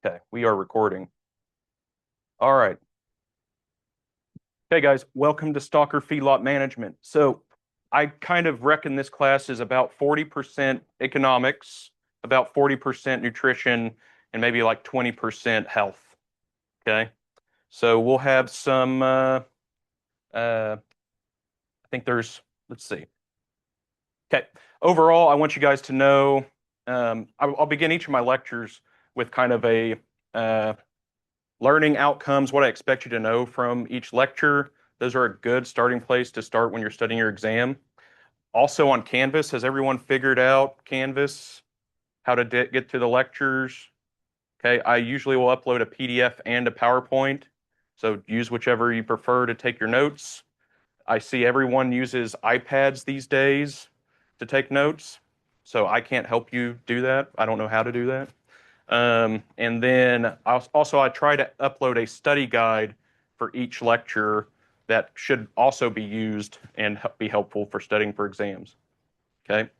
Okay, we are recording. All right. Hey guys, welcome to Stalker Feedlot Management. So I kind of reckon this class is about 40% economics, about 40% nutrition, and maybe like 20% health. Okay. So we'll have some I think let's see. Okay. Overall, I want you guys to know, I'll begin each of my lectures with kind of a learning outcomes, what I expect you to know from each lecture. Those are a good starting place to start when you're studying your exam. Also on Canvas, has everyone figured out Canvas, how to get to the lectures? Okay, I usually will upload a PDF and a PowerPoint, so use whichever you prefer to take your notes. I see everyone uses iPads these days to take notes, so I can't help you do that. I don't know how to do that. And then I try to upload a study guide for each lecture that should also be used and be helpful for studying for exams. Okay.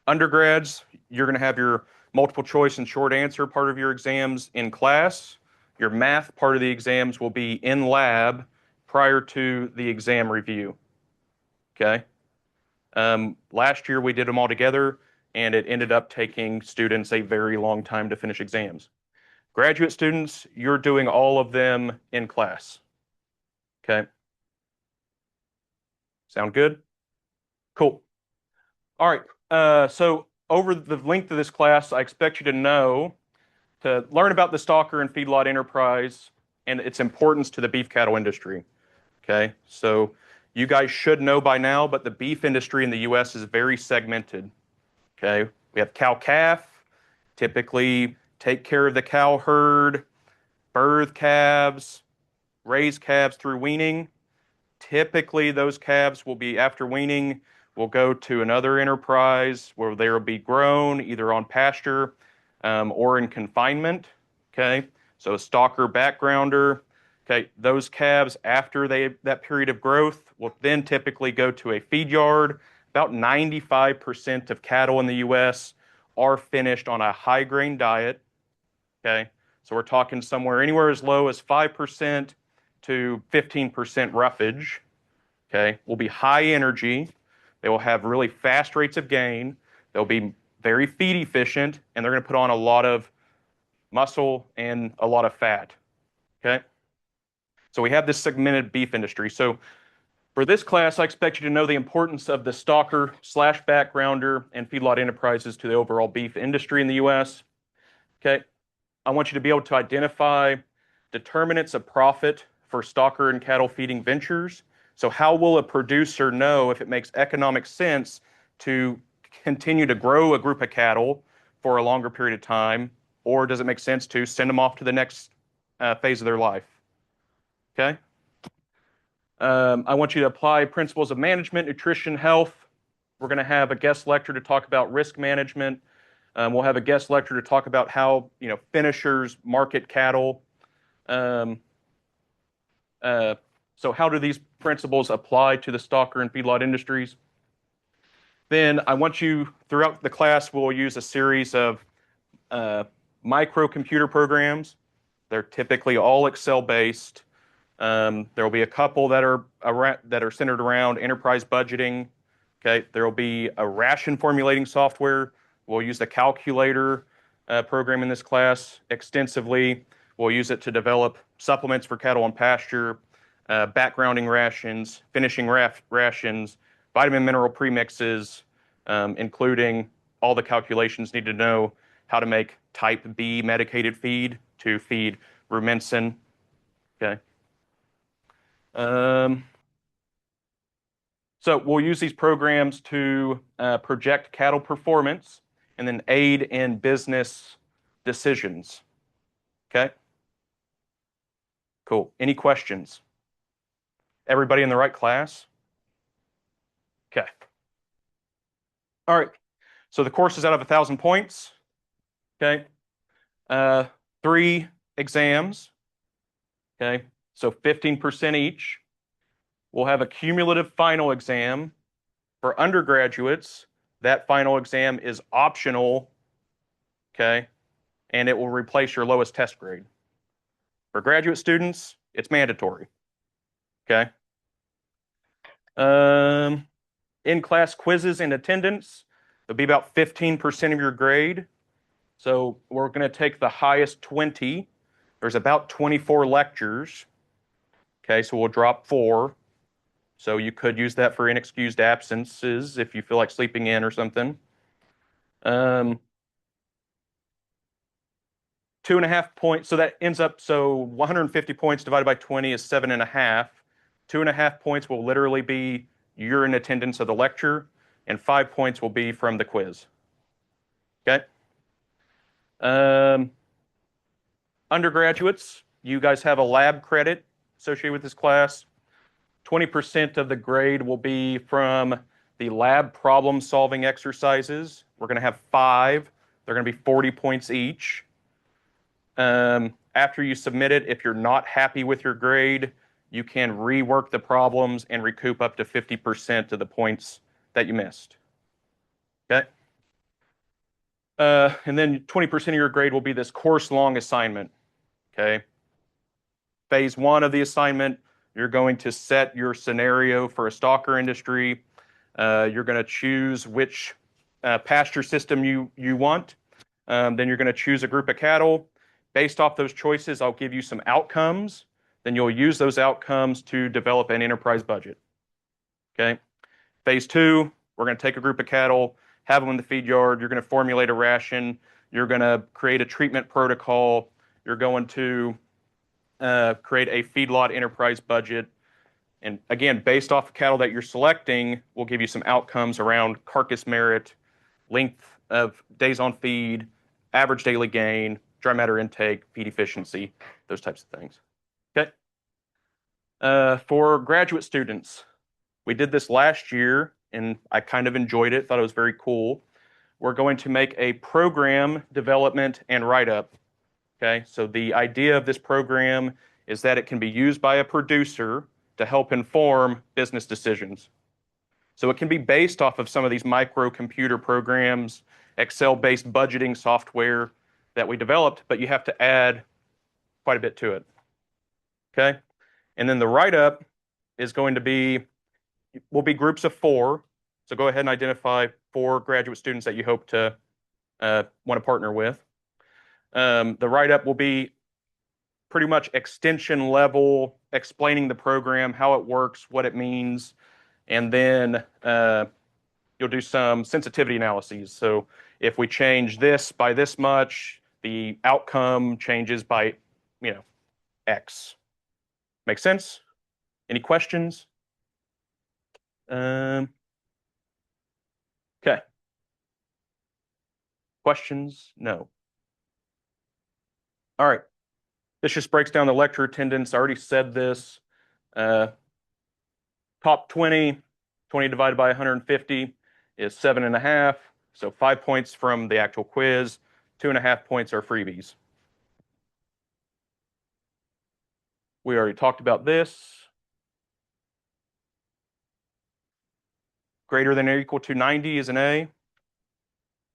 Undergrads, you're going to have your multiple choice and short answer part of your exams in class. Your math part of the exams will be in lab prior to the exam review. Okay. Last year we did them all together, and it ended up taking students a very long time to finish exams. Graduate students, you're doing all of them in class. Okay. Sound good? Cool. All right. So over the length of this class, I expect you to learn about the Stalker and feedlot enterprise and its importance to the beef cattle industry. Okay. So you guys should know by now, but the beef industry in the US is very segmented. Okay. We have cow-calf, typically take care of the cow herd, birth calves, raise calves through weaning. Typically, those calves will be after weaning, will go to another enterprise where they will be grown either on pasture or in confinement. Okay, so a stalker backgrounder. Okay, those calves after that period of growth will then typically go to a feed yard. About 95% of cattle in the U.S. are finished on a high grain diet. Okay, so we're talking anywhere as low as 5% to 15% roughage. Okay, will be high energy. They will have really fast rates of gain. They'll be very feed efficient, and they're going to put on a lot of muscle and a lot of fat. Okay, so we have this segmented beef industry. So for this class, I expect you to know the importance of the stalker slash backgrounder and feedlot enterprises to the overall beef industry in the U.S. Okay, I want you to be able to identify determinants of profit for stalker and cattle feeding ventures. So how will a producer know if it makes economic sense to continue to grow a group of cattle for a longer period of time, or does it make sense to send them off to the next phase of their life? Okay. I want you to apply principles of management, nutrition, health. We're going to have a guest lecture to talk about risk management. We'll have a guest lecture to talk about how finishers market cattle. So how do these principles apply to the stalker and feedlot industries? Then I want you, throughout the class, we'll use a series of microcomputer programs. They're typically all Excel-based. There will be a couple that are centered around enterprise budgeting. Okay, there will be a ration formulating software. We'll use the calculator program in this class extensively. We'll use it to develop supplements for cattle on pasture, backgrounding rations, finishing rations, vitamin mineral premixes, including all the calculations needed to know how to make type B medicated feed to feed rumensin. Okay. So we'll use these programs to project cattle performance and then aid in business decisions. Okay. Cool. Any questions? Everybody in the right class? Okay. All right. So the course is out of 1,000 points. Okay. 3 exams. Okay. So 15% each. We'll have a cumulative final exam. For undergraduates, that final exam is optional. Okay. and it will replace your lowest test grade. For graduate students, it's mandatory. Okay. In-class quizzes and attendance, it'll be about 15% of your grade. So we're going to take the highest 20. There's about 24 lectures. Okay, so we'll drop 4. So you could use that for inexcused absences if you feel like sleeping in or something. 2.5 points. So that ends up, so 150 points divided by 20 is 7.5. 2.5 points will literally be you're in attendance of the lecture, and 5 points will be from the quiz. Okay. Undergraduates, you guys have a lab credit associated with this class. 20% of the grade will be from the lab problem solving exercises. We're going to have 5. They're going to be 40 points each. After you submit it, if you're not happy with your grade, you can rework the problems and recoup up to 50% of the points that you missed. Okay. And then 20% of your grade will be this course-long assignment. Okay. Phase 1 of the assignment, you're going to set your scenario for a stalker industry. You're going to choose which pasture system you want. Then you're going to choose a group of cattle. Based off those choices, I'll give you some outcomes. Then you'll use those outcomes to develop an enterprise budget. Okay. Phase 2, we're going to take a group of cattle, have them in the feed yard. You're going to formulate a ration. You're going to create a treatment protocol. You're going to create a feedlot enterprise budget. And again, based off the cattle that you're selecting, we'll give you some outcomes around carcass merit, length of days on feed, average daily gain, dry matter intake, feed efficiency, those types of things. Okay. For graduate students, we did this last year and I kind of enjoyed it, thought it was very cool. We're going to make a program development and write-up. Okay, so the idea of this program is that it can be used by a producer to help inform business decisions. So it can be based off of some of these microcomputer programs, Excel-based budgeting software that we developed, but you have to add quite a bit to it. Okay, and then the write-up is going to be, will be groups of 4. So go ahead and identify 4 graduate students that you hope to want to partner with. The write-up will be pretty much extension level, explaining the program, how it works, what it means, and then you'll do some sensitivity analyses. So if we change this by this much, the outcome changes by, X. Make sense? Any questions? Okay. Questions? No. All right. This just breaks down the lecture attendance. I already said this. Top 20 divided by 150 is 7.5. So 5 points from the actual quiz. 2.5 points are freebies. We already talked about this. Greater than or equal to 90 is an A.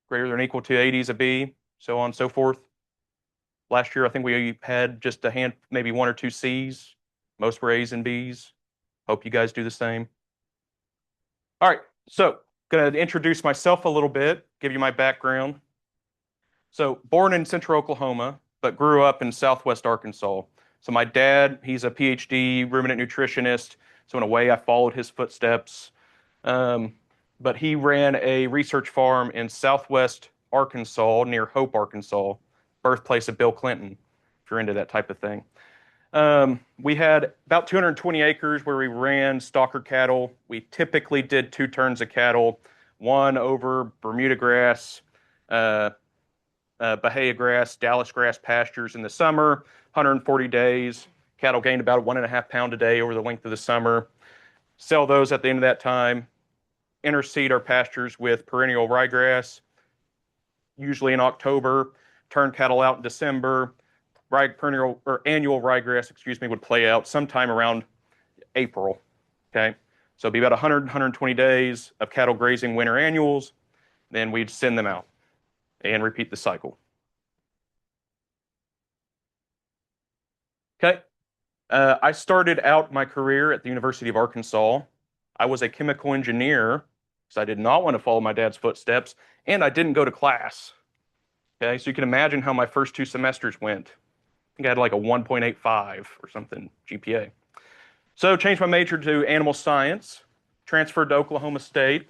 Greater than or equal to 80 is a B, so on and so forth. Last year, I think we had just a hand, maybe 1 or 2 C's. Most were A's and B's. Hope you guys do the same. All right, so going to introduce myself a little bit, give you my background. So born in Central Oklahoma, but grew up in Southwest Arkansas. So my dad, he's a PhD ruminant nutritionist. So in a way, I followed his footsteps. But he ran a research farm in Southwest Arkansas near Hope, Arkansas, birthplace of Bill Clinton, if you're into that type of thing. We had about 220 acres where we ran stalker cattle. We typically did 2 turns of cattle, one over Bermuda grass, Bahia grass, Dallas grass pastures in the summer, 140 days. Cattle gained about 1.5 pounds a day over the length of the summer. Sell those at the end of that time. Interseed our pastures with perennial ryegrass, usually in October. Turn cattle out in December. Perennial or annual ryegrass, would play out sometime around April. Okay, so it'd be about 120 days of cattle grazing winter annuals. Then we'd send them out and repeat the cycle. Okay. I started out my career at the University of Arkansas. I was a chemical engineer because I did not want to follow my dad's footsteps, and I didn't go to class. Okay, so you can imagine how my first 2 semesters went. I think I had like a 1.85 or something GPA. So changed my major to animal science, transferred to Oklahoma State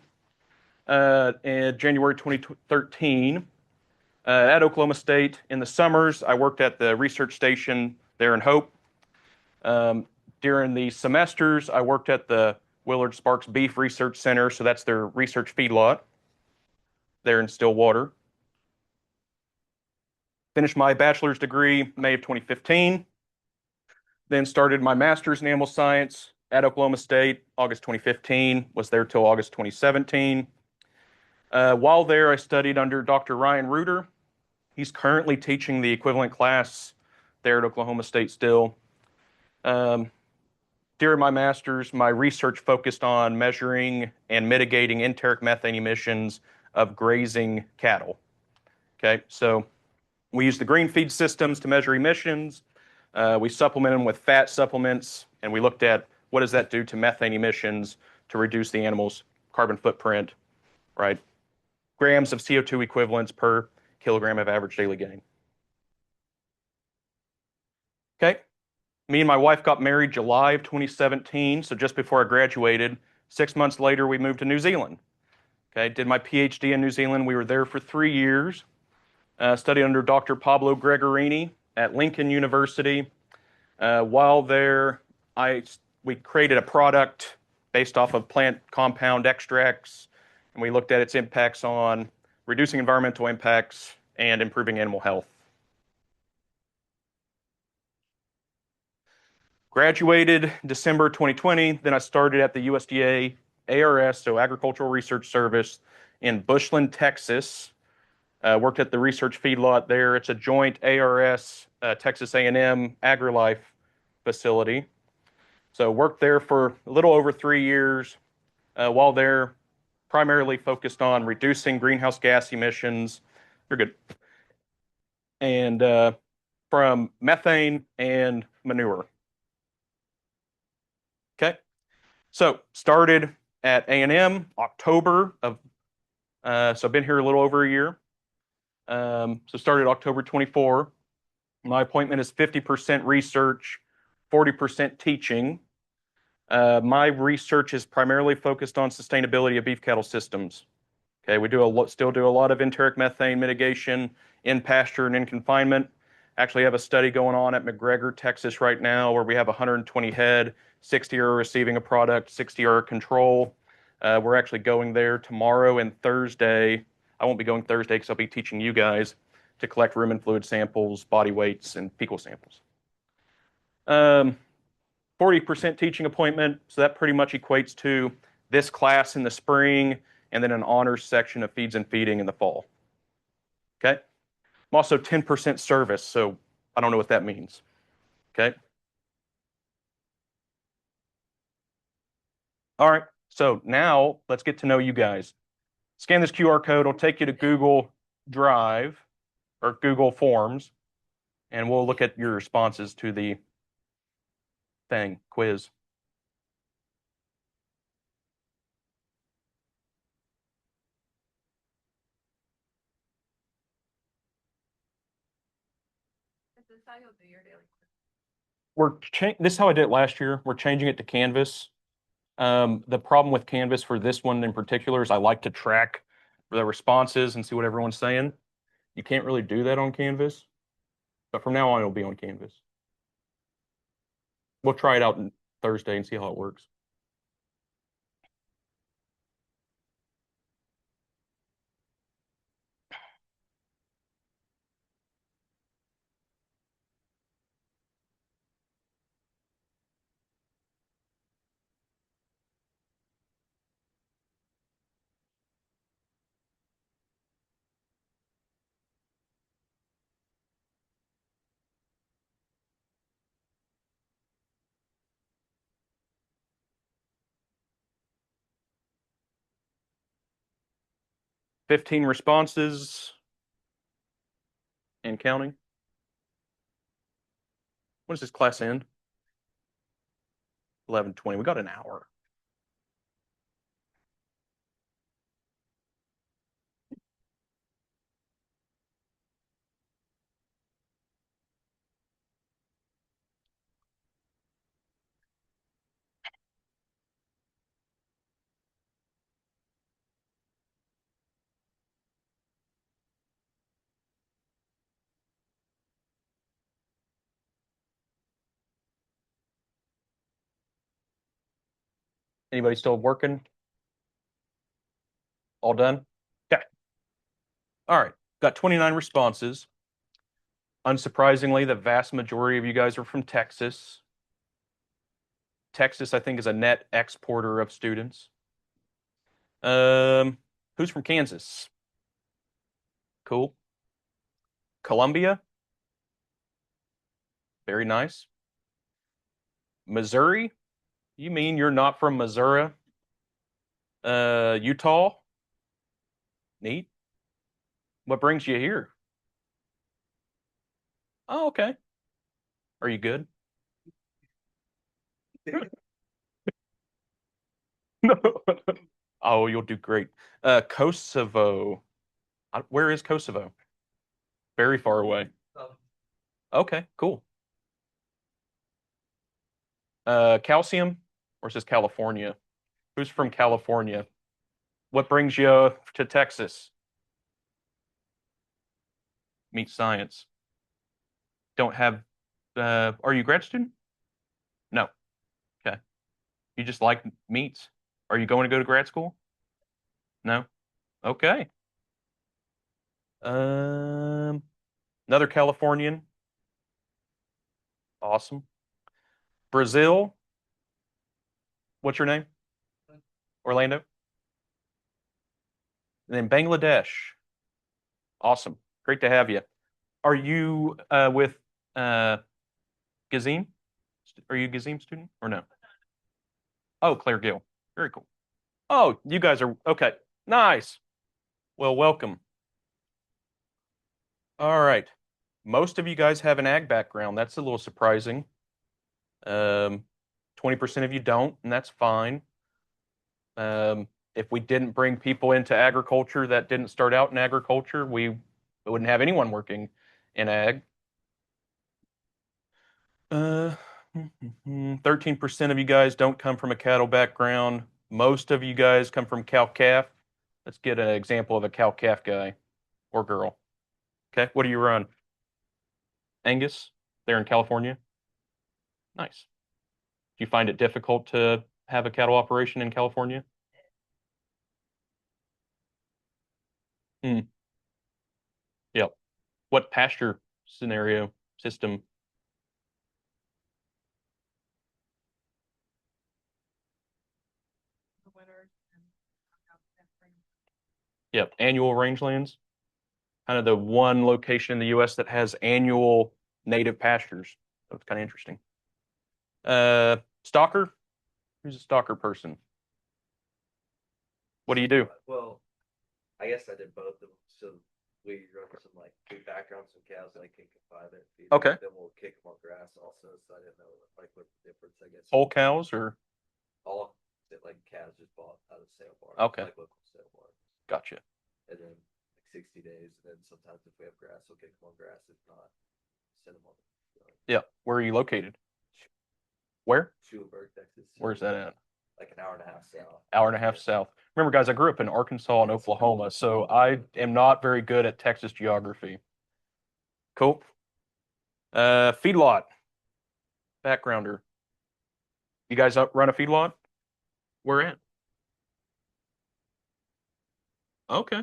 in January 2013. At Oklahoma State in the summers, I worked at the research station there in Hope. Um, During the semesters, I worked at the Willard Sparks Beef Research Center, so that's their research feedlot there in Stillwater. Finished my bachelor's degree May of 2015, then started my master's in animal science at Oklahoma State August 2015, was there till August 2017. While there, I studied under Dr. Ryan Reuter. He's currently teaching the equivalent class there at Oklahoma State still. Um, During my master's, my research focused on measuring and mitigating enteric methane emissions of grazing cattle. Okay, so we use the green feed systems to measure emissions. We supplement them with fat supplements, and we looked at what does that do to methane emissions to reduce the animal's carbon footprint, right? Grams of CO2 equivalents per kilogram of average daily gain. Okay, me and my wife got married July of 2017, so just before I graduated. 6 months later, we moved to New Zealand. Okay, did my PhD in New Zealand. We were there for 3 years. Studied under Dr. Pablo Gregorini at Lincoln University. While there, we created a product based off of plant compound extracts, and we looked at its impacts on reducing environmental impacts and improving animal health. Graduated December 2020. Then I started at the USDA ARS, so Agricultural Research Service, in Bushland, Texas. Worked at the research feedlot there. It's a joint ARS Texas A&M AgriLife facility. So worked there for a little over 3 years. While there, primarily focused on reducing greenhouse gas emissions. You're good. And from methane and manure. Okay. So started at A&M October of, so I've been here a little over a year. So started October 24. My appointment is 50% research, 40% teaching. My research is primarily focused on sustainability of beef cattle systems. Okay, we still do a lot of enteric methane mitigation in pasture and in confinement. Actually have a study going on at McGregor, Texas right now where we have 120 head, 60 are receiving a product, 60 are control. We're actually going there tomorrow and Thursday. I won't be going Thursday because I'll be teaching you guys to collect rumen fluid samples, body weights, and fecal samples. 40% teaching appointment, so that pretty much equates to this class in the spring and then an honors section of feeds and feeding in the fall. Okay. I'm also 10% service, so I don't know what that means. Okay. All right. So now let's get to know you guys. Scan this QR code. It'll take you to Google Drive or Google Forms, and we'll look at your responses to the quiz. Is this how you'll do your daily This is how I did it last year. We're changing it to Canvas. The problem with Canvas for this one in particular is I like to track the responses and see what everyone's saying. You can't really do that on Canvas, but from now on it'll be on Canvas. We'll try it out on Thursday and see how it works. Fifteen responses and counting. When does this class end? 11:20. We got an hour. Anybody still working? All done? Okay. All right. Got 29 responses. Unsurprisingly, the vast majority of you guys are from Texas. Texas, I think, is a net exporter of students. Who's from Kansas? Cool. Columbia? Very nice. Missouri? You mean you're not from Missouri? Utah? Neat. What brings you here? Oh, okay. Are you good? No. Oh, you'll do great. Kosovo. Where is Kosovo? Very far away. Okay, cool. Calcium, or is this California? Who's from California? What brings you to Texas? Meat science. Don't have, are you a grad student? No. Okay. You just like meats? Are you going to go to grad school? No. Okay. Um, Another Californian. Awesome. Brazil. What's your name? Orlando. And then Bangladesh. Awesome. Great to have you. Are you with Gazim? Are you a Gazim student or no? Oh, Claire Gill. Very cool. Oh, you guys are okay. Nice. Well, welcome. All right. Most of you guys have an ag background. That's a little surprising. 20% of you don't, and that's fine. If we didn't bring people into agriculture that didn't start out in agriculture, we wouldn't have anyone working in ag. 13% of you guys don't come from a cattle background. Most of you guys come from cow-calf. Let's get an example of a cow-calf guy or girl. Okay, what do you run? Angus, there in California? Nice. Do you find it difficult to have a cattle operation in California? Hmm. Yep. What pasture scenario system? The winners and Yep. Annual rangelands. Kind of the one location in the U.S. that has annual native pastures. So it's kind of interesting. Stalker? Who's a stalker person? What do you do? Well, I guess I did both of them. So we run some like big backgrounds, some cows, like can confine it. Feed Okay. Then we'll kick them on grass also. So I didn't know like what the difference. I guess Whole cows or? all that like cows just bought out of sale bar. Okay. Like local sale bar. Gotcha. And then like 60 days, and then sometimes if we have grass, we'll kick them on grass. If not, send them on. Yeah. Where are you located? Where? Schulenburg, Texas. Where's that at? Like an hour and a half south. Hour and a half south. Remember, guys, I grew up in Arkansas and Oklahoma, so I am not very good at Texas geography. Cool. Feedlot. Backgrounder. You guys run a feedlot? Where at? Okay.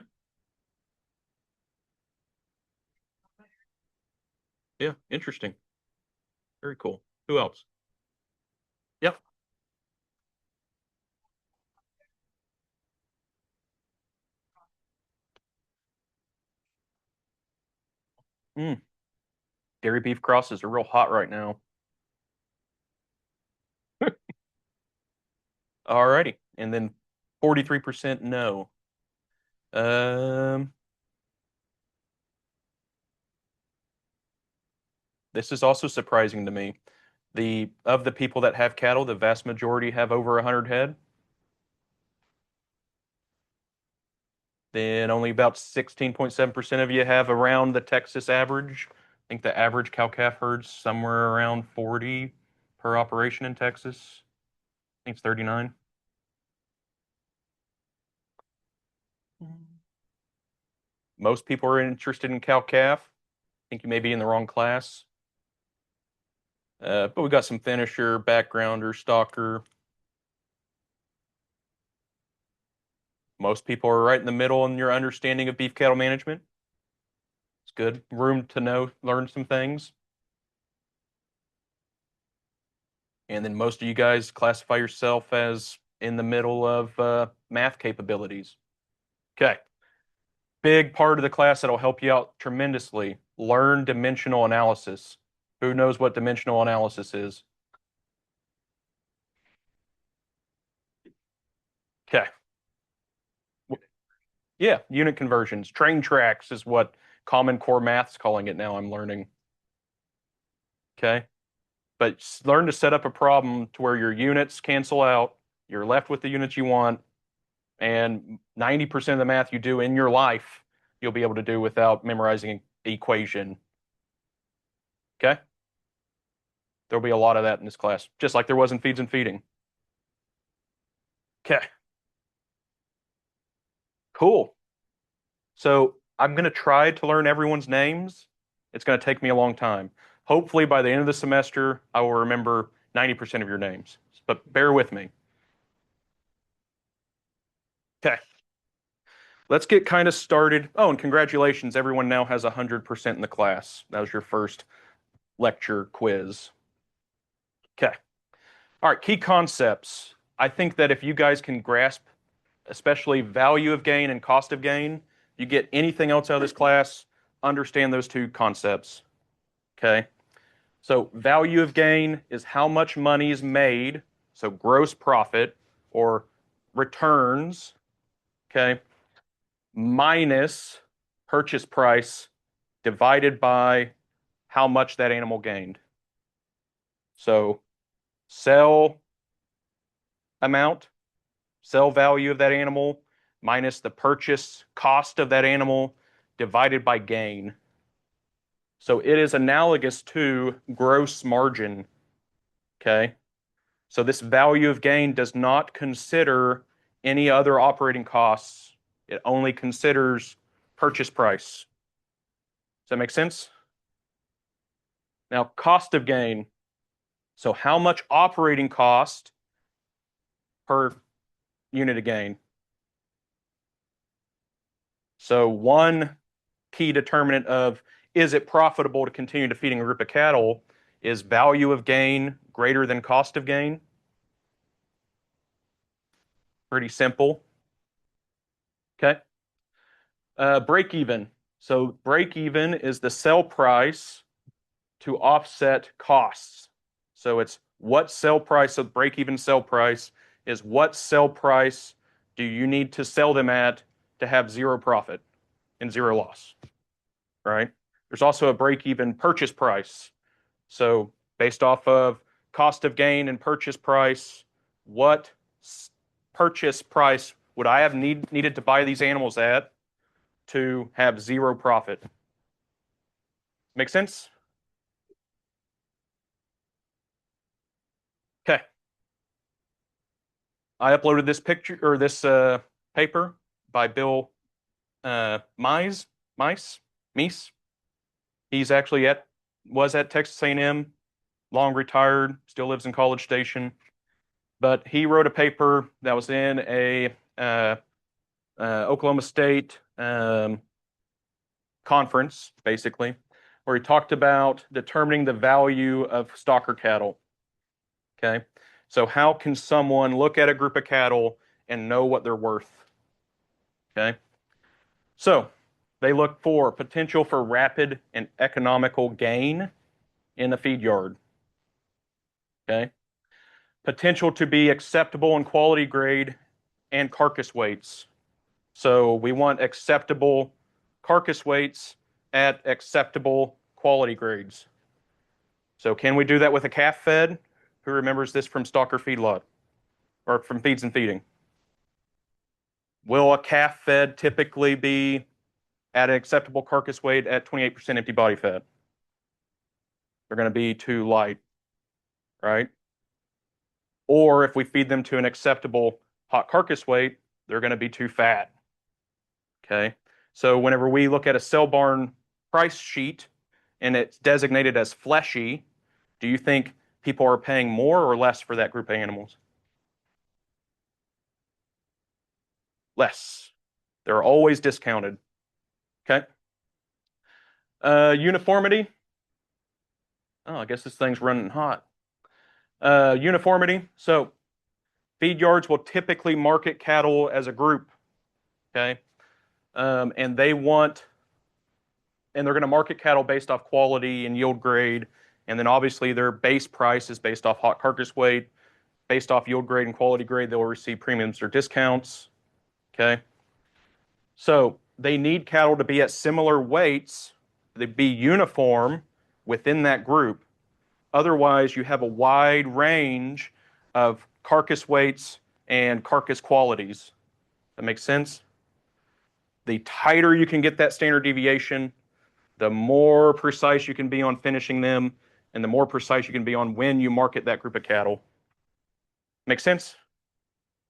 Yeah, interesting. Very cool. Who else? Yep. Mm. Dairy beef crosses are real hot right now. Alrighty. And then 43% no. Um, this is also surprising to me. Of the people that have cattle, the vast majority have over 100 head. Then only about 16.7% of you have around the Texas average. I think the average cow-calf herd's somewhere around 40 per operation in Texas. I think it's 39. Most people are interested in cow-calf. I think you may be in the wrong class. But we got some finisher, backgrounder, stalker. Most people are right in the middle in your understanding of beef cattle management. It's good. Room to learn some things. And then most of you guys classify yourself as in the middle of math capabilities. Okay. Big part of the class that'll help you out tremendously. Learn dimensional analysis. Who knows what dimensional analysis is? Okay. Yeah, unit conversions. Train tracks is what Common Core Math's calling it now, I'm learning. Okay. But learn to set up a problem to where your units cancel out, you're left with the units you want, and 90% of the math you do in your life, you'll be able to do without memorizing an equation. Okay? There'll be a lot of that in this class, just like there was in feeds and feeding. Okay. Cool. So I'm going to try to learn everyone's names. It's going to take me a long time. Hopefully by the end of the semester, I will remember 90% of your names, but bear with me. Okay. Let's get kind of started. Oh, and congratulations. Everyone now has 100% in the class. That was your first lecture quiz. Okay. All right, key concepts. I think that if you guys can grasp, especially value of gain and cost of gain, you get anything else out of this class, understand those two concepts. Okay. So value of gain is how much money is made, so gross profit or returns, okay, minus purchase price divided by how much that animal gained. So sell amount, sell value of that animal minus the purchase cost of that animal divided by gain. So it is analogous to gross margin. Okay. So this value of gain does not consider any other operating costs. It only considers purchase price. Does that make sense? Now, cost of gain. So how much operating cost per unit of gain? So one key determinant of is it profitable to continue to feeding a group of cattle is value of gain greater than cost of gain. Pretty simple. Okay. Break even. So break even is the sell price to offset costs. So it's what sell price, so break even sell price is what sell price do you need to sell them at to have zero profit and zero loss, right? There's also a break even purchase price. So based off of cost of gain and purchase price, what purchase price would I have needed to buy these animals at to have zero profit? Make sense? Okay. I uploaded this picture or this paper by Bill Meise. He's actually was at Texas A&M, long retired, still lives in College Station. But he wrote a paper that was in a Oklahoma State conference, basically, where he talked about determining the value of stalker cattle. Okay. So how can someone look at a group of cattle and know what they're worth? Okay. So they look for potential for rapid and economical gain in the feed yard. Okay. Potential to be acceptable in quality grade and carcass weights. So we want acceptable carcass weights at acceptable quality grades. So can we do that with a calf fed? Who remembers this from Stalker Feedlot or from Feeds and Feeding? Will a calf fed typically be at an acceptable carcass weight at 28% empty body fat? They're going to be too light, right? Or if we feed them to an acceptable hot carcass weight, they're going to be too fat. Okay. So whenever we look at a cell barn price sheet and it's designated as fleshy, do you think people are paying more or less for that group of animals? Less. They're always discounted. Okay. Uniformity. Oh, I guess this thing's running hot. Uniformity. So feed yards will typically market cattle as a group. Okay. And they're going to market cattle based off quality and yield grade. And then obviously their base price is based off hot carcass weight. Based off yield grade and quality grade, they'll receive premiums or discounts. Okay. So they need cattle to be at similar weights, they be uniform within that group. Otherwise, you have a wide range of carcass weights and carcass qualities. That makes sense? The tighter you can get that standard deviation, the more precise you can be on finishing them, and the more precise you can be on when you market that group of cattle. Make sense?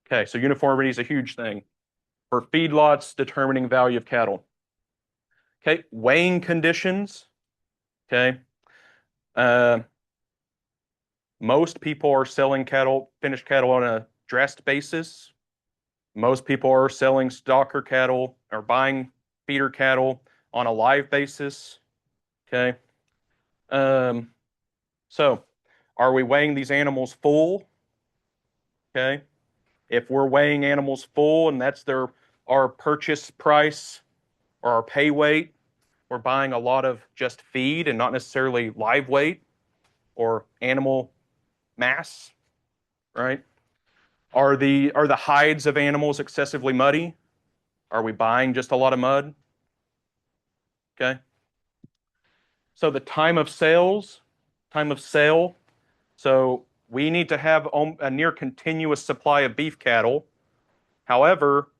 Okay, so uniformity is a huge thing for feedlots determining value of cattle. Okay, weighing conditions. Okay, most people are selling cattle, finished cattle on a dressed basis. Most people are selling stalker cattle or buying feeder cattle on a live basis. Okay, so are we weighing these animals full? Okay, if we're weighing animals full and that's our purchase price or our pay weight, we're buying a lot of just feed and not necessarily live weight or animal mass, right? Are the hides of animals excessively muddy? Are we buying just a lot of mud? Okay. So the time of sale. So we need to have a near continuous supply of beef cattle. However,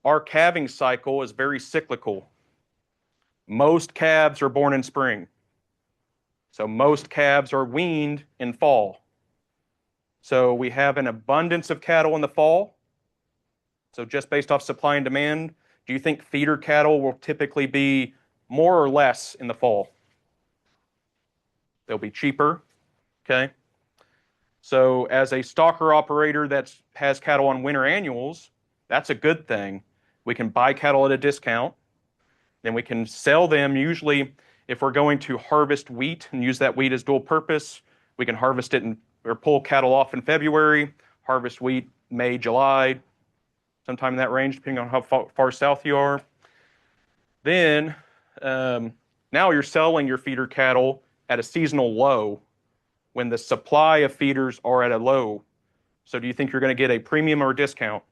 our calving cycle is very cyclical. Most calves are born in spring. So most calves are weaned in fall. So we have an abundance of cattle in the fall. So just based off supply and demand, do you think feeder cattle will typically be more or less in the fall? They'll be cheaper. Okay. So as a stalker operator that has cattle on winter annuals, that's a good thing. We can buy cattle at a discount. Then we can sell them. Usually, if we're going to harvest wheat and use that wheat as dual purpose, we can harvest it or pull cattle off in February, harvest wheat May, July, sometime in that range, depending on how far south you are. Then now you're selling your feeder cattle at a seasonal low when the supply of feeders are at a low. So do you think you're going to get a premium or a discount?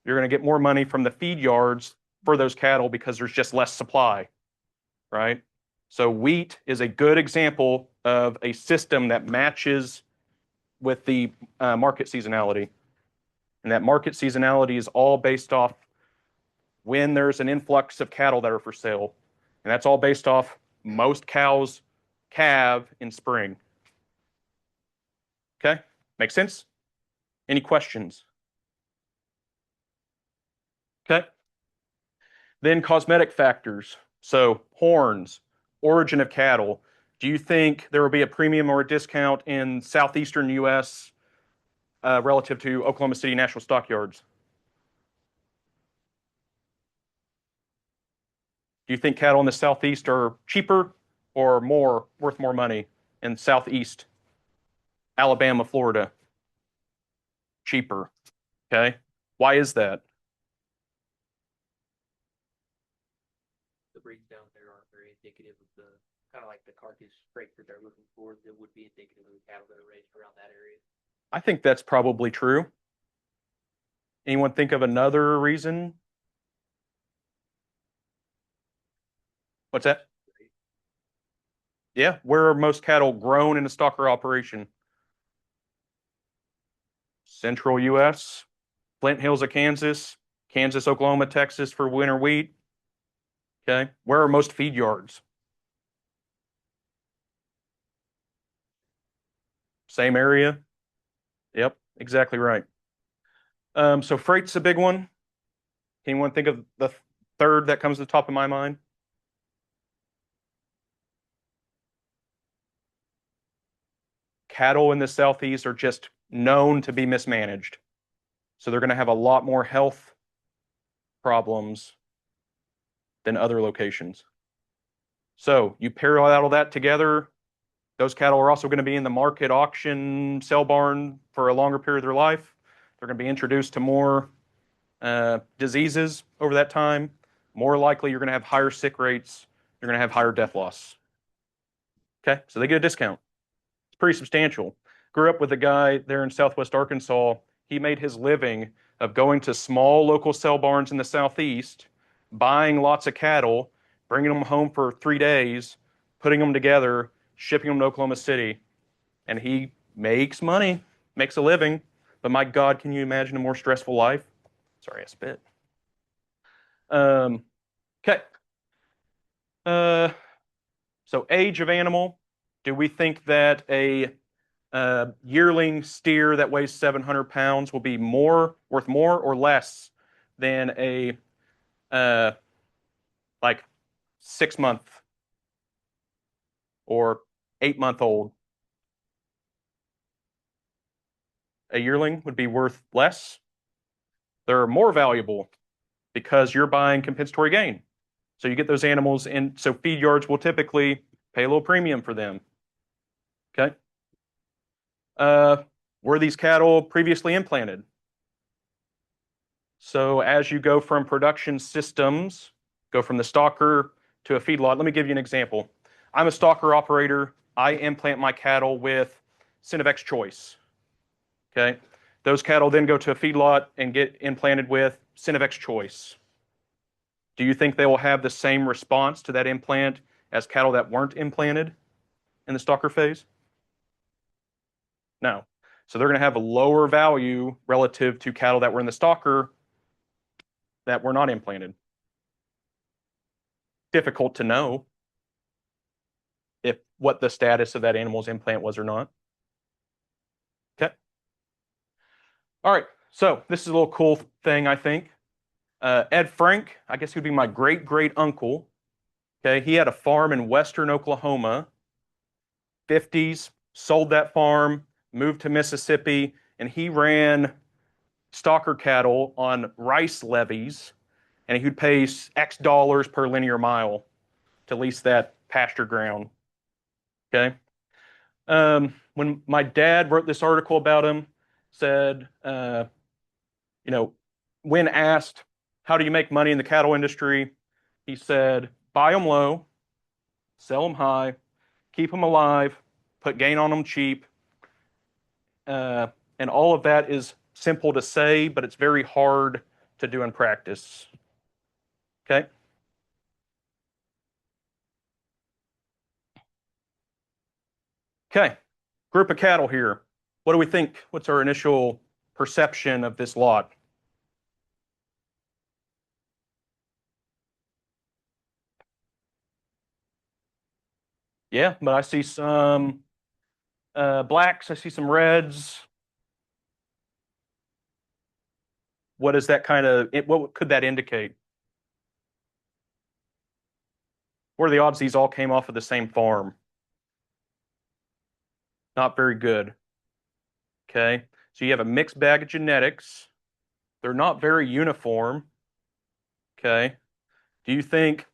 You're going to get more money from the feed yards for those cattle because there's just less supply, right? So wheat is a good example of a system that matches with the market seasonality. And that market seasonality is all based off when there's an influx of cattle that are for sale. And that's all based off most cows calve in spring. Okay, make sense? Any questions? Okay. Then cosmetic factors. So horns, origin of cattle. Do you think there will be a premium or a discount in southeastern U.S. Relative to Oklahoma City National Stockyards? Do you think cattle in the southeast are cheaper or worth more money in southeast Alabama, Florida? Cheaper. Okay. Why is that? The breeds down there aren't very indicative of the kind of like the carcass trait that they're looking for that would be indicative of the cattle that are raised around that area. I think that's probably true. Anyone think of another reason? What's that? Yeah, where are most cattle grown in a stocker operation? Central U.S., Flint Hills of Kansas, Kansas, Oklahoma, Texas for winter wheat. Okay, where are most feed yards? Same area. Yep, exactly right. So freight's a big one. Can anyone think of the third that comes to the top of my mind? Cattle in the Southeast are just known to be mismanaged. So they're going to have a lot more health problems than other locations. So you pair all that together, those cattle are also going to be in the market auction sale barn for a longer period of their life. They're going to be introduced to more diseases over that time. More likely, you're going to have higher sick rates. You're going to have higher death loss. Okay, so they get a discount. It's pretty substantial. Grew up with a guy there in Southwest Arkansas. He made his living of going to small local sale barns in the Southeast, buying lots of cattle, bringing them home for 3 days, putting them together, shipping them to Oklahoma City, and he makes money, makes a living. But my God, can you imagine a more stressful life? Sorry, I spit. Okay. So age of animal. Do we think that a yearling steer that weighs 700 pounds will be worth more or less than a like 6 month or 8 month old? A yearling would be worth less. They're more valuable because you're buying compensatory gain. So you get those animals in. So feed yards will typically pay a little premium for them. Okay. Were these cattle previously implanted? So as you go from production systems, go from the stocker to a feedlot. Let me give you an example. I'm a stocker operator. I implant my cattle with Synovex Choice. Okay. Those cattle then go to a feedlot and get implanted with Synovex Choice. Do you think they will have the same response to that implant as cattle that weren't implanted in the stocker phase? No. So they're going to have a lower value relative to cattle that were in the stocker that were not implanted. Difficult to know if what the status of that animal's implant was or not. Okay. All right. So this is a little cool thing, I think. Ed Frank, I guess he would be my great great uncle. Okay. He had a farm in western Oklahoma, 50s, sold that farm, moved to Mississippi, and he ran stocker cattle on rice levies, and he would pay X dollars per linear mile to lease that pasture ground. Okay. When my dad wrote this article about him, said, when asked, how do you make money in the cattle industry? He said, buy them low, sell them high, keep them alive, put gain on them cheap. And all of that is simple to say, but it's very hard to do in practice. Okay. Okay. Group of cattle here. What do we think? What's our initial perception of this lot? Yeah, but I see some blacks. I see some reds. What is that kind of? What could that indicate? What are the odds these all came off of the same farm? Not very good. Okay, so you have a mixed bag of genetics. They're not very uniform. Okay, do you think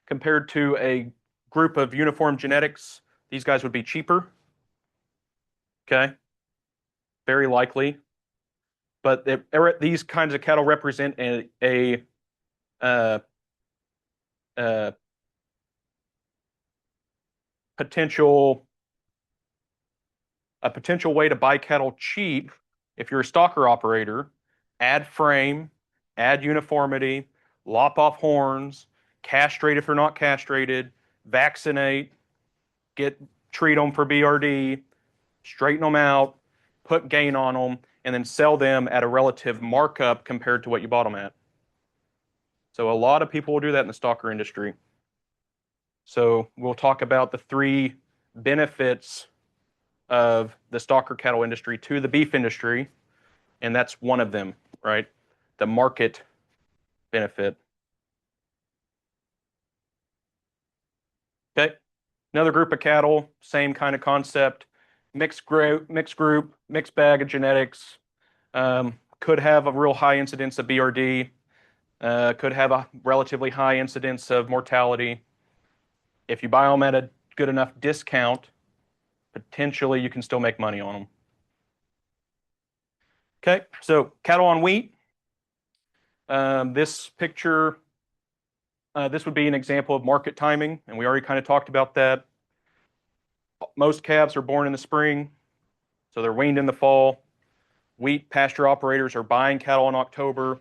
compared to a group of uniform genetics, these guys would be cheaper? Okay, very likely. But these kinds of cattle represent a uh, uh, potential way to buy cattle cheap if you're a stocker operator. Add frame, add uniformity, lop off horns, castrate if they're not castrated, vaccinate. treat them for BRD, straighten them out, put gain on them, and then sell them at a relative markup compared to what you bought them at. So a lot of people will do that in the stocker industry. So we'll talk about the 3 benefits of the stocker cattle industry to the beef industry, and that's one of them, right? The market benefit. Okay, another group of cattle, same kind of concept, mixed group, mixed bag of genetics, could have a real high incidence of BRD, could have a relatively high incidence of mortality. If you buy them at a good enough discount, potentially you can still make money on them. Okay, so cattle on wheat. This picture, this would be an example of market timing, and we already kind of talked about that. Most calves are born in the spring, so they're weaned in the fall. Wheat pasture operators are buying cattle in October,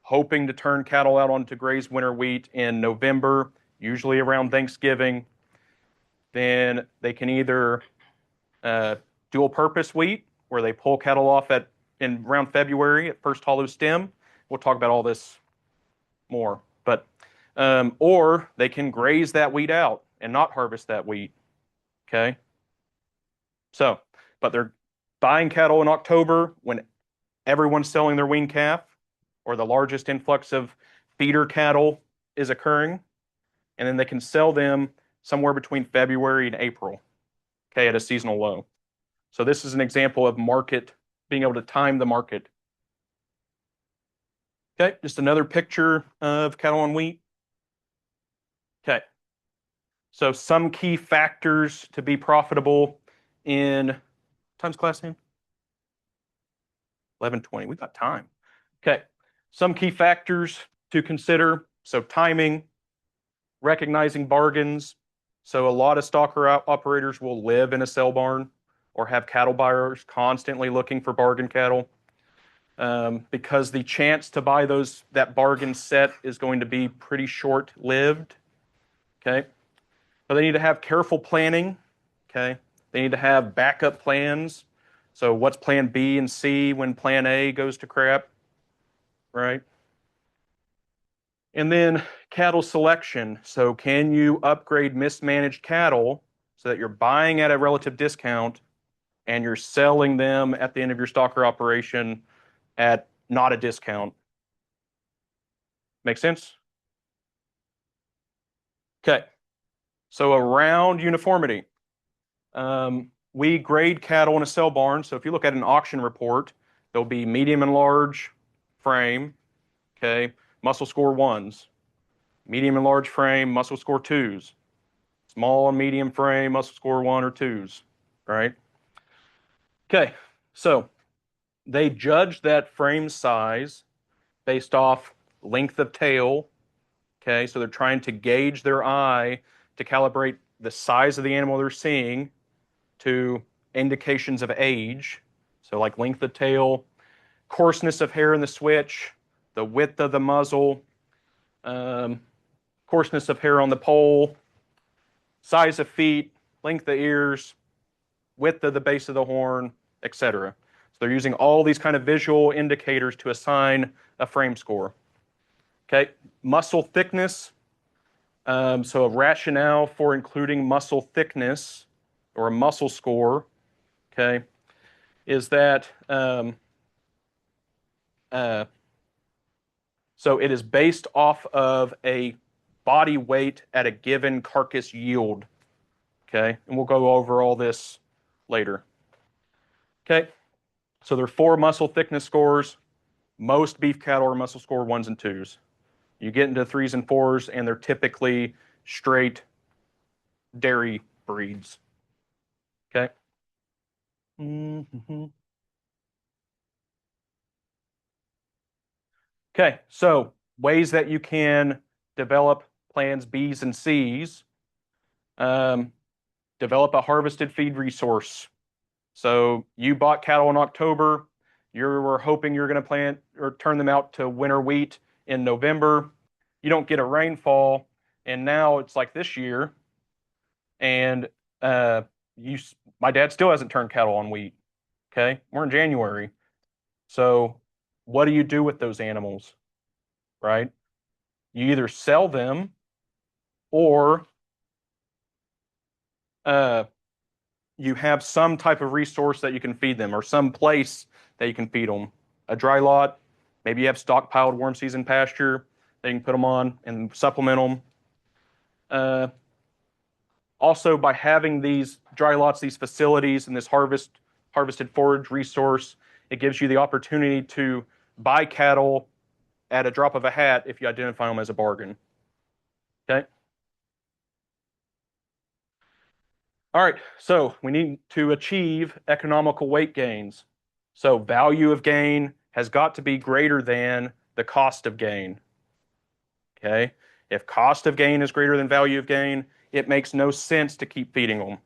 hoping to turn cattle out onto grazed winter wheat in November, usually around Thanksgiving. Then they can either dual purpose wheat, where they pull cattle off in around February at first hollow stem. We'll talk about all this more, but or they can graze that wheat out and not harvest that wheat. Okay. So, but they're buying cattle in October when everyone's selling their weaned calf, or the largest influx of feeder cattle is occurring, and then they can sell them somewhere between February and April, okay, at a seasonal low. So this is an example of market, being able to time the market. Okay, just another picture of cattle on wheat. Okay, so some key factors to be profitable in times class in 11:20. We've got time. Okay, some key factors to consider. So timing, recognizing bargains. So a lot of stocker operators will live in a sale barn or have cattle buyers constantly looking for bargain cattle, because the chance to buy that bargain set is going to be pretty short-lived. Okay, but they need to have careful planning. Okay, they need to have backup plans. So what's plan B and C when plan A goes to crap, right? And then cattle selection. So can you upgrade mismanaged cattle so that you're buying at a relative discount and you're selling them at the end of your stocker operation at not a discount? Make sense? Okay. So around uniformity. We grade cattle in a sale barn. So if you look at an auction report, there'll be medium and large frame, okay, muscle score 1s, medium and large frame, muscle score 2s, small and medium frame, muscle score 1 or 2s, right? Okay, so they judge that frame size based off length of tail, okay, so they're trying to gauge their eye to calibrate the size of the animal they're seeing to indications of age, so like length of tail, coarseness of hair in the switch, the width of the muzzle, coarseness of hair on the poll, size of feet, length of ears, width of the base of the horn, etc. So they're using all these kind of visual indicators to assign a frame score. Okay, muscle thickness. So a rationale for including muscle thickness or a muscle score, okay, is that so it is based off of a body weight at a given carcass yield, okay, and we'll go over all this later. Okay, so there are 4 muscle thickness scores. Most beef cattle are muscle score 1s and 2s. You get into 3s and 4s, and they're typically straight dairy breeds. Okay. Okay, so ways that you can develop plans B's and C's. Develop a harvested feed resource. So you bought cattle in October. You were hoping you're going to plant or turn them out to winter wheat in November. You don't get a rainfall, and now it's like this year, and Uh, my dad still hasn't turned cattle on wheat. Okay, we're in January. So what do you do with those animals, right? You either sell them or uh, you have some type of resource that you can feed them or some place that you can feed them. A dry lot, maybe you have stockpiled warm season pasture that you can put them on and supplement them. Also, by having these dry lots, these facilities, and this harvested forage resource, it gives you the opportunity to buy cattle at a drop of a hat if you identify them as a bargain. Okay. All right. So we need to achieve economical weight gains. So value of gain has got to be greater than the cost of gain. Okay. If cost of gain is greater than value of gain, it makes no sense to keep feeding them.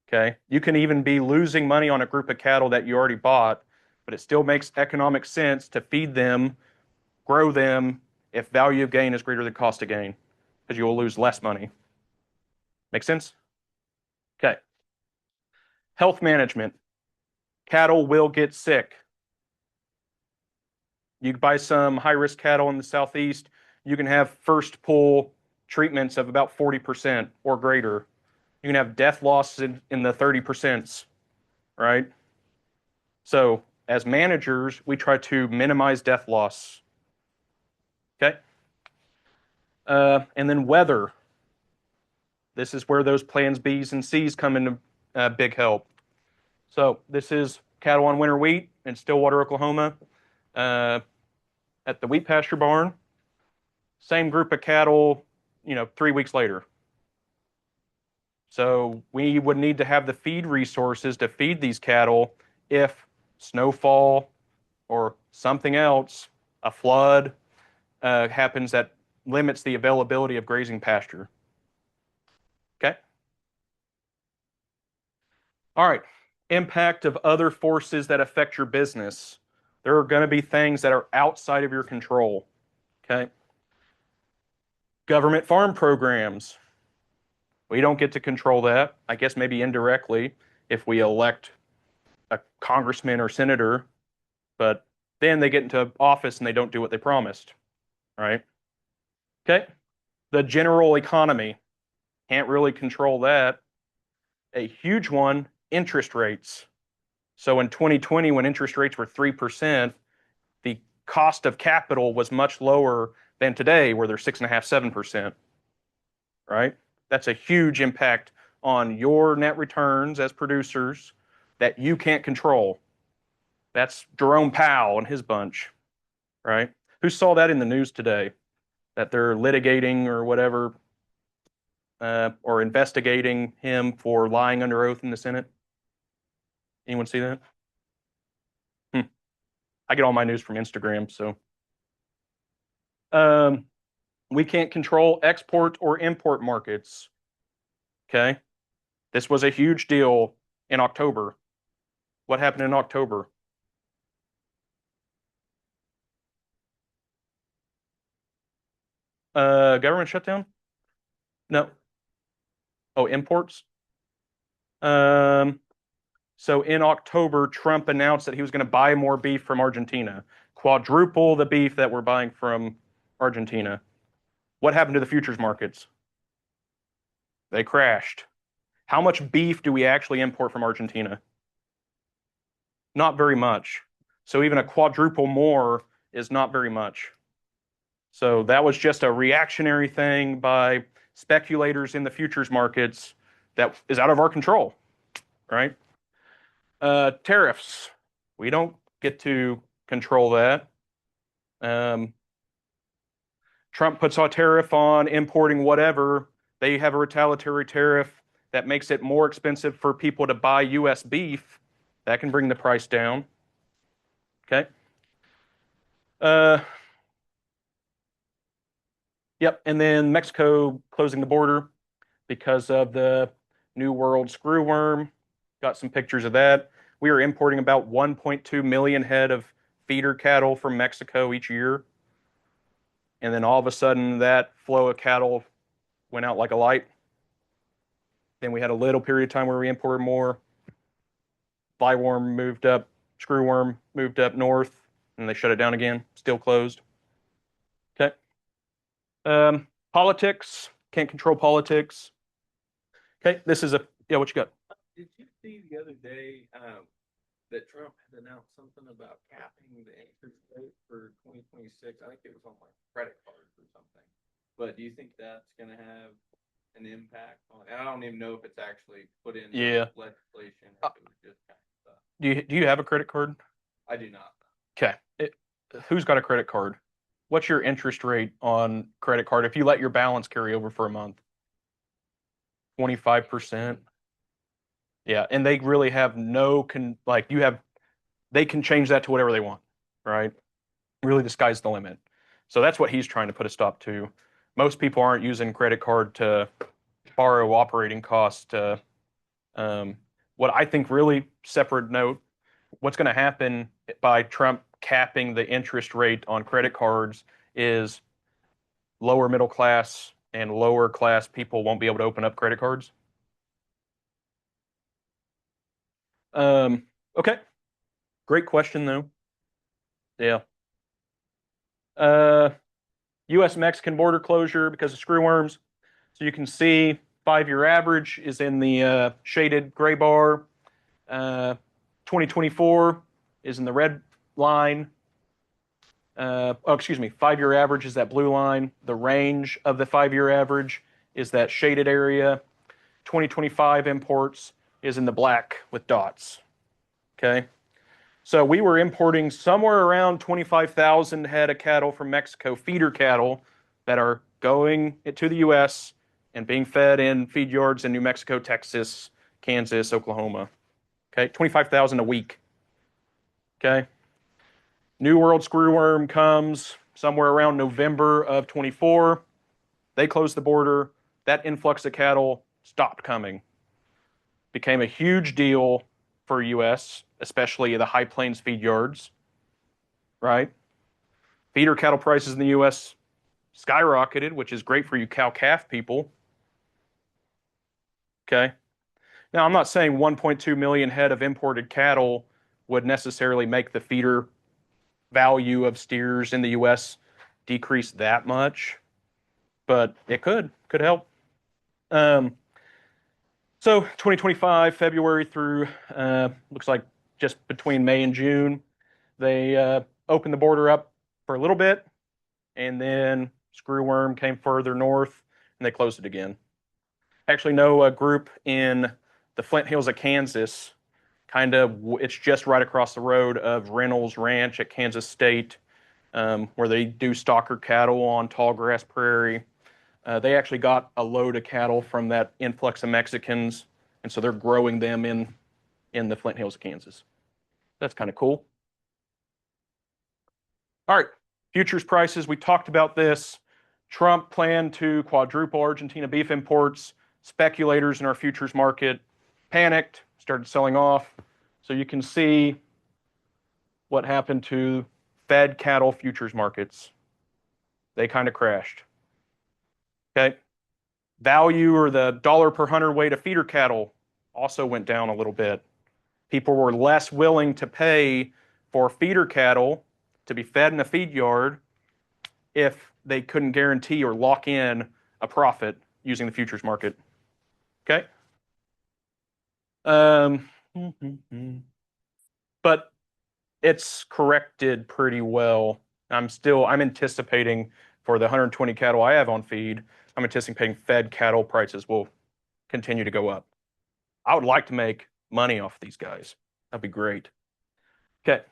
Okay. You can even be losing money on a group of cattle that you already bought, but it still makes economic sense to feed them, grow them if value of gain is greater than cost of gain, because you will lose less money. Make sense? Okay. Health management. Cattle will get sick. You buy some high risk cattle in the Southeast, you can have first pull treatments of about 40% or greater. You can have death loss in the 30%, right? So, as managers, we try to minimize death loss. Okay. And then weather. This is where those plans B's and C's come into big help. So, this is cattle on winter wheat in Stillwater, Oklahoma, at the wheat pasture barn. Same group of cattle, 3 weeks later. So we would need to have the feed resources to feed these cattle if snowfall or something else, a flood, happens that limits the availability of grazing pasture. Okay. All right. Impact of other forces that affect your business. There are going to be things that are outside of your control. Okay. Government farm programs. We don't get to control that. I guess maybe indirectly if we elect a congressman or senator, but then they get into office and they don't do what they promised, right? Okay. The general economy. Can't really control that. A huge one, interest rates. So in 2020, when interest rates were 3%, the cost of capital was much lower than today, where they're 6.5%, 7%, right? That's a huge impact on your net returns as producers that you can't control. That's Jerome Powell and his bunch, right? Who saw that in the news today? That they're litigating or whatever, or investigating him for lying under oath in the Senate. Anyone see that? I get all my news from Instagram, so. We can't control export or import markets. Okay. This was a huge deal in October. What happened in October? Government shutdown? No. Oh, imports? Um, so in October, Trump announced that he was going to buy more beef from Argentina, quadruple the beef that we're buying from Argentina. What happened to the futures markets? They crashed. How much beef do we actually import from Argentina? Not very much. So even a quadruple more is not very much. So that was just a reactionary thing by speculators in the futures markets that is out of our control, right? Tariffs. We don't get to control that. Trump puts a tariff on importing whatever. They have a retaliatory tariff that makes it more expensive for people to buy U.S. beef. That can bring the price down. Okay. Yep. And then Mexico closing the border because of the New World screwworm. Got some pictures of that. We are importing about 1.2 million head of feeder cattle from Mexico each year. And then all of a sudden, that flow of cattle went out like a light. Then we had a little period of time where we imported more. Flyworm moved up, screwworm moved up north, and they shut it down again. Still closed. Okay. Politics, can't control politics. Okay, this is yeah, what you got? Did you see the other day, that Trump had announced something about capping the interest rate for 2026? I think it was on like credit cards or something. But do you think that's gonna have an impact on, and I don't even know if it's actually put in Yeah. legislation, if it was just kind of stuff. Do you have a credit card? I do not. Okay. Who's got a credit card? What's your interest rate on credit card if you let your balance carry over for a month? 25%. Yeah, and they really have no they can change that to whatever they want, right? Really, the sky's the limit. So that's what he's trying to put a stop to. Most people aren't using credit card to borrow operating costs to what I think really separate note, what's going to happen by Trump capping the interest rate on credit cards is lower middle class and lower class people won't be able to open up credit cards. Okay. Great question though. Yeah. US-Mexican border closure because of screwworms. So you can see 5-year average is in the shaded gray bar. 2024 is in the red line. 5-year average is that blue line. The range of the 5-year average is that shaded area. 2025 imports is in the black with dots. Okay. So we were importing somewhere around 25,000 head of cattle from Mexico, feeder cattle that are going to the U.S. and being fed in feed yards in New Mexico, Texas, Kansas, Oklahoma. Okay, 25,000 a week. Okay. New World screwworm comes somewhere around November of 24. They closed the border. That influx of cattle stopped coming. Became a huge deal for U.S., especially the High Plains feed yards, right? Feeder cattle prices in the U.S. skyrocketed, which is great for you cow-calf people. Okay. Now, I'm not saying 1.2 million head of imported cattle would necessarily make the feeder value of steers in the U.S. decrease that much, but it could help. So 2025, February through, looks like just between May and June, they opened the border up for a little bit, and then screwworm came further north, and they closed it again. Actually, know a group in the Flint Hills of Kansas, it's just right across the road of Reynolds Ranch at Kansas State, where they do stalker cattle on tall grass prairie. They actually got a load of cattle from that influx of Mexicans, and so they're growing them in the Flint Hills of Kansas. That's kind of cool. All right, futures prices. We talked about this. Trump planned to quadruple Argentina beef imports. Speculators in our futures market panicked, started selling off. So you can see what happened to fed cattle futures markets. They kind of crashed. Okay. Value or the dollar per hundredweight of feeder cattle also went down a little bit. People were less willing to pay for feeder cattle to be fed in a feed yard if they couldn't guarantee or lock in a profit using the futures market. Okay. But it's corrected pretty well. I'm anticipating for the 120 cattle I have on feed, I'm anticipating fed cattle prices will continue to go up. I would like to make money off these guys. That'd be great. Okay.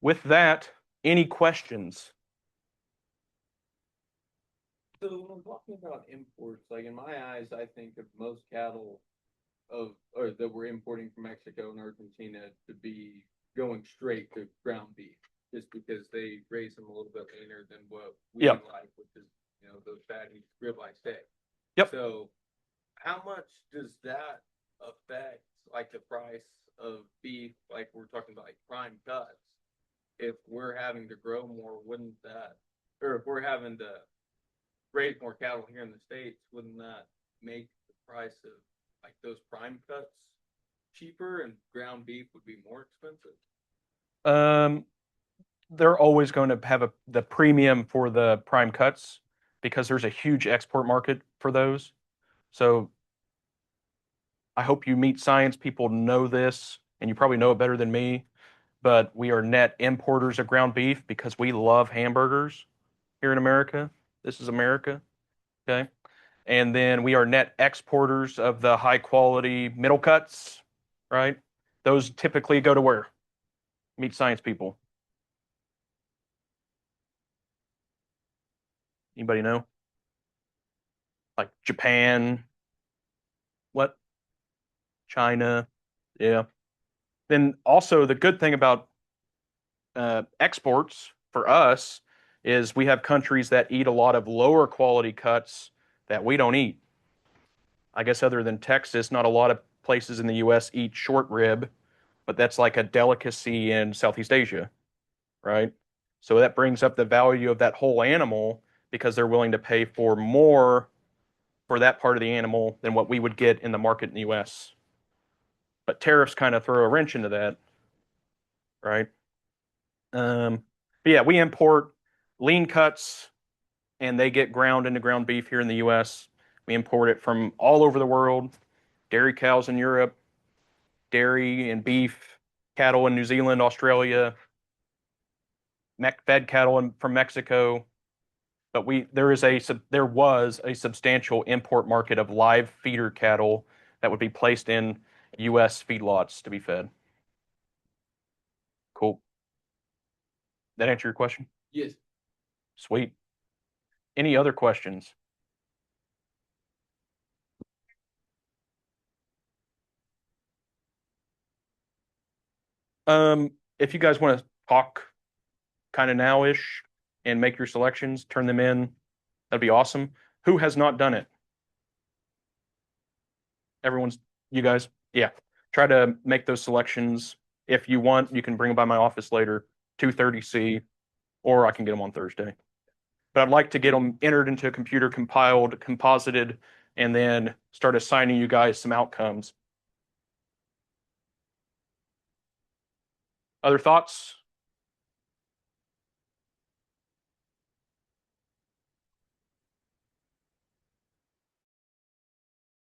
With that, any questions? So when talking about imports, like in my eyes, I think of most cattle that we're importing from Mexico and Argentina to be going straight to ground beef, just because they raise them a little bit leaner than what we Yep. like, which is, those fatty ribeye steak. Yep. So how much does that affect like the price of beef, like we're talking about like prime cuts? If we're having to grow more, wouldn't that, or if we're having to raise more cattle here in the States, wouldn't that make the price of like those prime cuts cheaper and ground beef would be more expensive? They're always going to have the premium for the prime cuts because there's a huge export market for those. So I hope you meet science people know this, and you probably know it better than me, but we are net importers of ground beef because we love hamburgers here in America. This is America, okay? And then we are net exporters of the high quality middle cuts, right? Those typically go to where? Meat science people. Anybody know? Like Japan, what? China, yeah. Then also the good thing about exports for us is we have countries that eat a lot of lower quality cuts that we don't eat. I guess other than Texas, not a lot of places in the US eat short rib, but that's like a delicacy in Southeast Asia, right? So that brings up the value of that whole animal because they're willing to pay for more for that part of the animal than what we would get in the market in the US. But tariffs kind of throw a wrench into that, right? But yeah, we import lean cuts and they get ground into ground beef here in the US. We import it from all over the world, dairy cows in Europe, dairy and beef cattle in New Zealand, Australia, fed cattle from Mexico. But there was a substantial import market of live feeder cattle that would be placed in US feedlots to be fed. Cool. That answer your question? Yes. Sweet. Any other questions? If you guys want to talk kind of now-ish and make your selections, turn them in, that'd be awesome. Who has not done it? You guys? Yeah. Try to make those selections. If you want, you can bring them by my office later, 2:30 C, or I can get them on Thursday. But I'd like to get them entered into a computer, compiled, composited, and then start assigning you guys some outcomes. Other thoughts?